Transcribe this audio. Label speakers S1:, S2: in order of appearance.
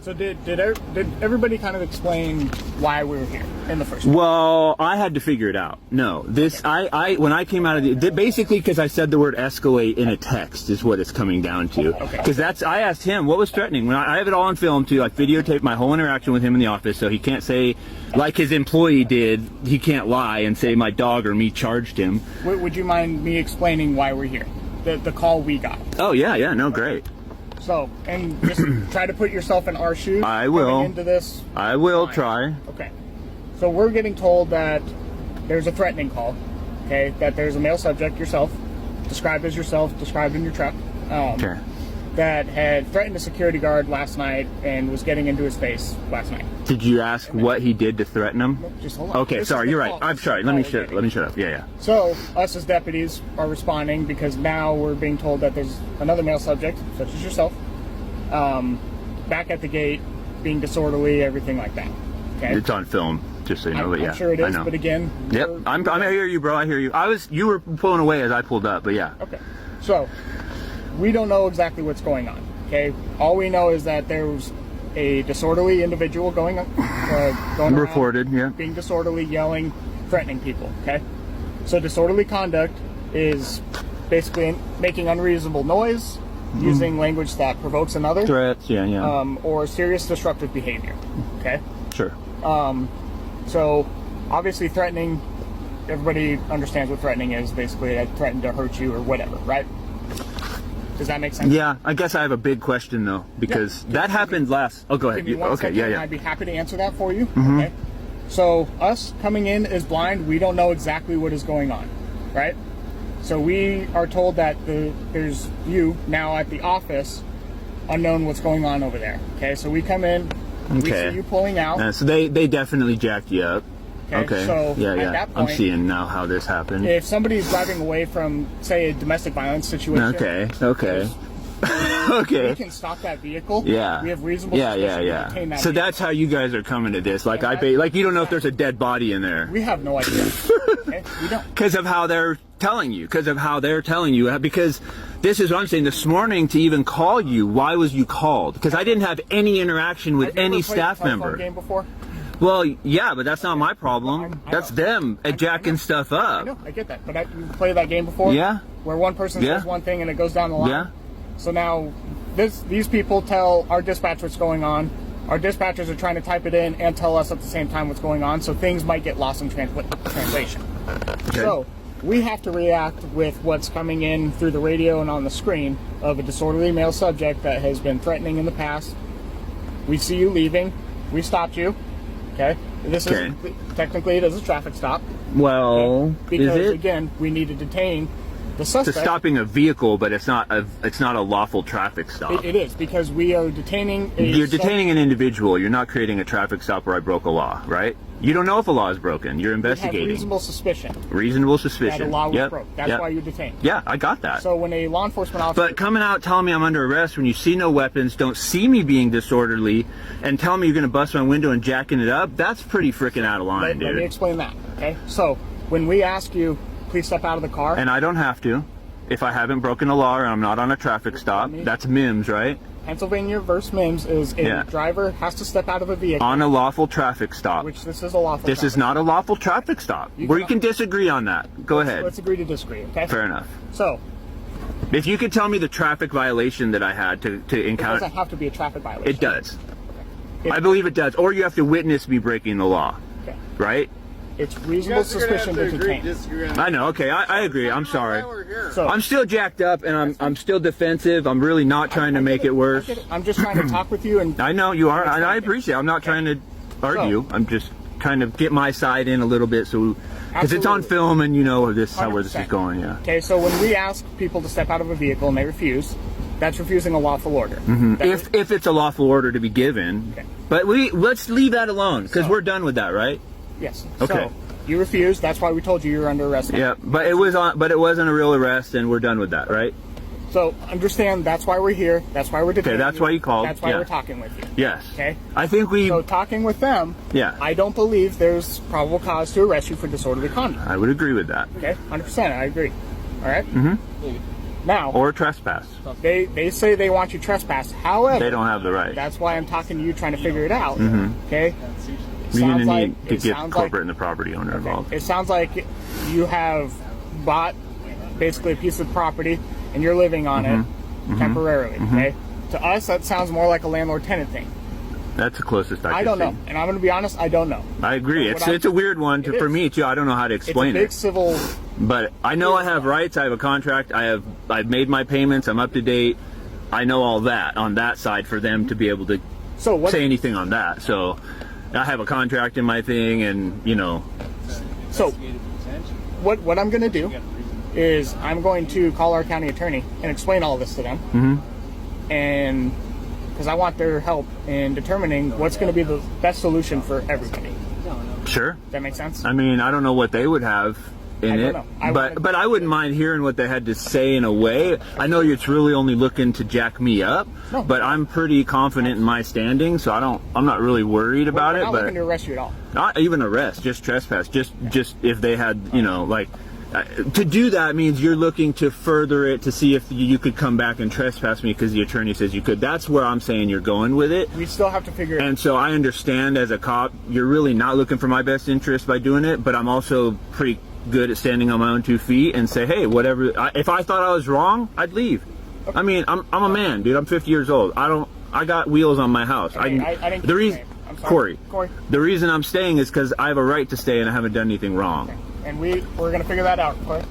S1: So did everybody kind of explain why we were here in the first place?
S2: Well, I had to figure it out. No, this I when I came out of the basically because I said the word escalate in a text is what it's coming down to. Because that's I asked him what was threatening. When I have it all on film too. I videotaped my whole interaction with him in the office, so he can't say like his employee did. He can't lie and say my dog or me charged him.
S1: Would you mind me explaining why we're here? The call we got.
S2: Oh yeah, no, great.
S1: So, and just try to put yourself in our shoes.
S2: I will.
S1: Into this.
S2: I will try.
S1: Okay. So we're getting told that there's a threatening call. Okay. That there's a male subject, yourself, described as yourself, described in your truck,
S2: Okay.
S1: that had threatened a security guard last night and was getting into his face last night.
S2: Did you ask what he did to threaten him?
S1: Nope, just hold on.
S2: Okay,
S1: This
S2: sorry,
S1: is
S2: you're
S1: the
S2: right.
S1: call.
S2: I'm
S1: This is
S2: sorry.
S1: the
S2: Let me
S1: call
S2: shut.
S1: we're
S2: Let me shut up. Yeah.
S1: So us as deputies are responding because now we're being told that there's another male subject, such as yourself, back at the gate, being disorderly, everything like that. Okay.
S2: It's on film, just so you know. But yeah,
S1: I'm sure it
S2: I
S1: is.
S2: know.
S1: But again,
S2: Yep, I hear you, bro. I hear you. You were pulling away as I pulled up, but yeah.
S1: Okay. So we don't know exactly what's going on. Okay. All we know is that there was a disorderly individual going around,
S2: Reported, yeah.
S1: being disorderly, yelling, threatening people. Okay. So disorderly conduct is basically making unreasonable noise, using language that provokes another,
S2: Threats, yeah.
S1: or serious disruptive behavior. Okay.
S2: Sure.
S1: So obviously threatening, everybody understands what threatening is. Basically, I threatened to hurt you or whatever, right? Does that make sense?
S2: Yeah, I guess I have a big question though, because that happened last. Oh, go ahead.
S1: Give me one
S2: Okay,
S1: second,
S2: yeah.
S1: and I'd be happy to answer that for you. Okay. So us coming in as blind, we don't know exactly what is going on, right? So we are told that there's you now at the office, unknown what's going on over there. Okay, so we come in, we see you pulling out.
S2: So they definitely jacked you up. Okay.
S1: So
S2: yeah.
S1: at that point,
S2: I'm seeing now how this happened.
S1: if somebody's driving away from, say, a domestic violence situation,
S2: Okay.
S1: we can stop that vehicle.
S2: Yeah.
S1: We have reasonable suspicion to detain that
S2: So
S1: vehicle.
S2: that's how you guys are coming to this. Like like you don't know if there's a dead body in there.
S1: We have no idea. Okay? We don't.
S2: Because of how they're telling you. Because this is what I'm saying. This morning to even call you, why was you called? Because I didn't have any interaction with any staff member.
S1: Game before?
S2: Well, yeah, but that's not my problem. That's them jacking stuff up.
S1: I know, I get that. But you played that game before?
S2: Yeah.
S1: Where one person says one thing and it goes down the line?
S2: Yeah.
S1: So now these people tell our dispatch what's going on. Our dispatchers are trying to type it in and tell us at the same time what's going on, so things might get lost in translation.
S2: Okay.
S1: So we have to react with what's coming in through the radio and on the screen of a disorderly male subject that has been threatening in the past. We see you leaving. We stopped you. Okay. This is technically it is a traffic stop.
S2: Well,
S1: because
S2: is it?
S1: Again, we need to detain the suspect.
S2: To stopping a vehicle, but it's not a lawful traffic stop.
S1: It is, because we are detaining
S2: You're detaining an individual. You're not creating a traffic stop where I broke a law, right? You don't know if a law is broken. You're investigating.
S1: We have reasonable suspicion.
S2: Reasonable suspicion.
S1: That a law was broke. That's why you're detained.
S2: Yeah, I got that.
S1: So when a law enforcement officer...
S2: But coming out telling me I'm under arrest when you see no weapons, don't see me being disorderly, and telling me you're going to bust my window and jacking it up, that's pretty freaking out of line, dude.
S1: Let me explain that, okay? So when we ask you, please step out of the car...
S2: And I don't have to. If I haven't broken a law or I'm not on a traffic stop, that's MIMS, right?
S1: Pennsylvania versus MIMS is a driver has to step out of a vehicle
S2: on a lawful traffic stop.
S1: Which this is a lawful.
S2: This is not a lawful traffic stop. You can disagree on that. Go ahead.
S1: Let's agree to disagree. Okay.
S2: Fair enough.
S1: So,
S2: if you could tell me the traffic violation that I had to encounter,
S1: it doesn't have to be a traffic violation.
S2: It does. Okay. I believe it does. Or you have to witness me breaking the law.
S1: Okay.
S2: Right.
S1: It's reasonable suspicion to detain.
S2: I know. Okay, I agree. I'm sorry. So, I'm still jacked up, and I'm still defensive. I'm really not trying to make it worse.
S1: I'm just trying to talk with you, and
S2: I know you are. I appreciate it. I'm not trying to argue. I'm just trying to get my side in a little bit, so because it's on film, and you know where this is going. Yeah.
S1: Okay, so when we ask people to step out of a vehicle and they refuse, that's refusing a lawful order.
S2: If it's a lawful order to be given, but let's leave that alone because we're done with that, right?
S1: Yes.
S2: Okay.
S1: So you refused. That's why we told you you're under arrest.
S2: Yeah, but it wasn't a real arrest, and we're done with that, right?
S1: So understand that's why we're here. That's why we're detaining.
S2: Okay, that's why you called.
S1: That's why we're talking with you.
S2: Yes.
S1: Okay.
S2: I think
S1: So talking with them.
S2: Yeah.
S1: I don't believe there's probable cause to arrest you for disorderly conduct.
S2: I would agree with that.
S1: Okay, 100%. I agree. All right. Now,
S2: or trespass.
S1: they say they want you trespassed. However,
S2: They don't have the right.
S1: that's why I'm talking to you, trying to figure it out. Okay.
S2: You're going to need
S1: It
S2: to get
S1: sounds
S2: corporate and the property owner involved.
S1: It sounds like you have bought basically a piece of property and you're living on it temporarily. Okay. To us, that sounds more like a landlord-tenant thing.
S2: That's the closest I
S1: I
S2: can
S1: don't
S2: see.
S1: know, and I'm going to be honest. I don't know.
S2: I agree. It's a weird one for me too. I don't know how to explain
S1: It's a big
S2: it.
S1: civil.
S2: But I know I have rights. I have a contract. I've made my payments. I'm up to date. I know all that on that side for them to be able to say anything on that. So I have a contract in my thing, and you know.
S1: So what I'm going to do is I'm going to call our county attorney and explain all this to them, and because I want their help in determining what's going to be the best solution for everybody.
S2: Sure.
S1: Does that make sense?
S2: I mean, I don't know what they would have in it,
S1: know.
S2: but I wouldn't mind hearing what they had to say in a way. I know it's really only looking to jack me up, but I'm pretty confident in my standing, so I'm not really worried about it.
S1: We're not looking to arrest you at all.
S2: Not even arrest, just trespass. Just if they had, you know, like. To do that means you're looking to further it to see if you could come back and trespass me because the attorney says you could. That's where I'm saying you're going with it.
S1: We still have to figure it out.
S2: And so I understand as a cop, you're really not looking for my best interest by doing it, but I'm also pretty good at standing on my own 2 feet and say, hey, whatever. If I thought I was wrong, I'd leave. Okay. I mean, I'm a man, dude. I'm 50 years old. I got wheels on my house.
S1: I didn't
S2: the reason,
S1: I'm sorry. Corey.
S2: The reason I'm staying is because I have a right to stay and I haven't done anything wrong.
S1: Okay. And we're going to figure that out, Corey.